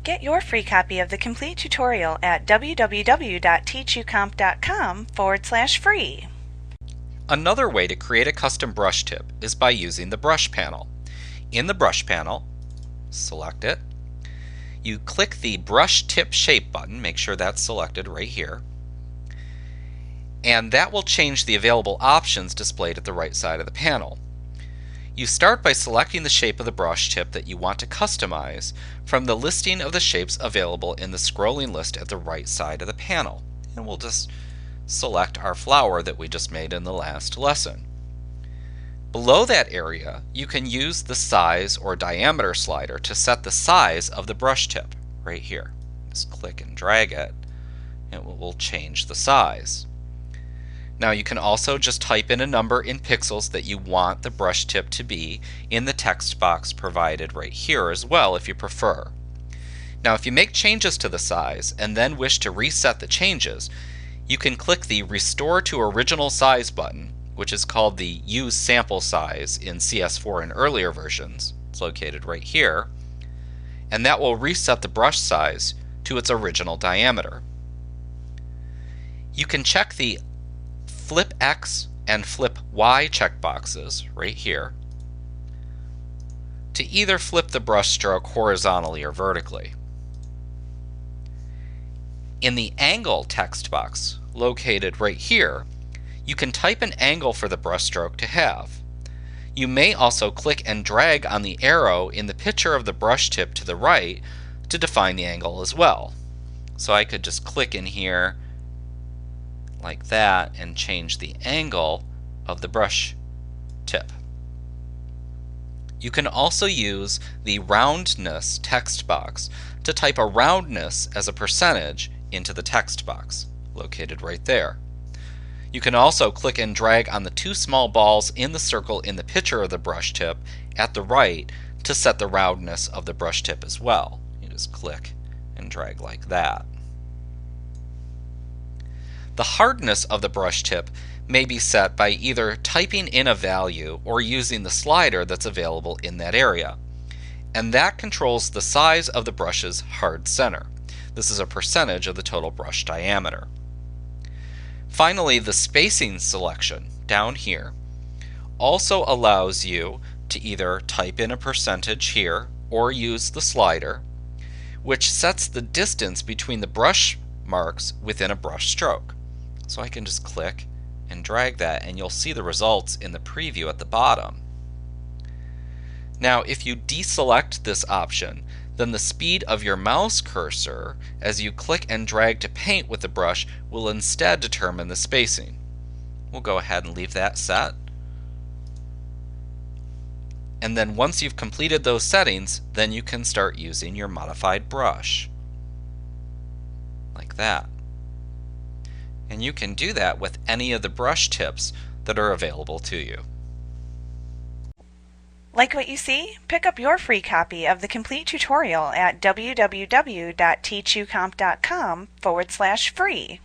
Get your free copy of the complete tutorial at www.teachucomp.com/free. Another way to create a custom brush tip is by using the brush panel. In the brush panel, select it. You click the brush tip shape button, make sure that's selected right here. And that will change the available options displayed at the right side of the panel. You start by selecting the shape of the brush tip that you want to customize from the listing of the shapes available in the scrolling list at the right side of the panel. And we'll just select our flower that we just made in the last lesson. Below that area, you can use the size or diameter slider to set the size of the brush tip right here. Just click and drag it, and it will change the size. Now you can also just type in a number in pixels that you want the brush tip to be in the text box provided right here as well if you prefer. Now if you make changes to the size and then wish to reset the changes, you can click the Restore to Original Size button, which is called the Use Sample Size in CS4 and earlier versions. It's located right here. And that will reset the brush size to its original diameter. You can check the Flip X and Flip Y checkboxes right here to either flip the brush stroke horizontally or vertically. In the Angle text box, located right here, you can type an angle for the brush stroke to have. You may also click and drag on the arrow in the picture of the brush tip to the right to define the angle as well. So I could just click in here like that and change the angle of the brush tip. You can also use the Roundness text box to type a roundness as a percentage into the text box, located right there. You can also click and drag on the two small balls in the circle in the picture of the brush tip at the right to set the roundness of the brush tip as well. You just click and drag like that. The hardness of the brush tip may be set by either typing in a value or using the slider that's available in that area. And that controls the size of the brush's hard center. This is a percentage of the total brush diameter. Finally, the spacing selection down here also allows you to either type in a percentage here or use the slider, which sets the distance between the brush marks within a brush stroke. So I can just click and drag that, and you'll see the results in the preview at the bottom. Now if you deselect this option, then the speed of your mouse cursor as you click and drag to paint with the brush will instead determine the spacing. We'll go ahead and leave that set. And then once you've completed those settings, then you can start using your modified brush. Like that. And you can do that with any of the brush tips that are available to you. Like what you see? Pick up your free copy of the complete tutorial at www.teachucomp.com/free.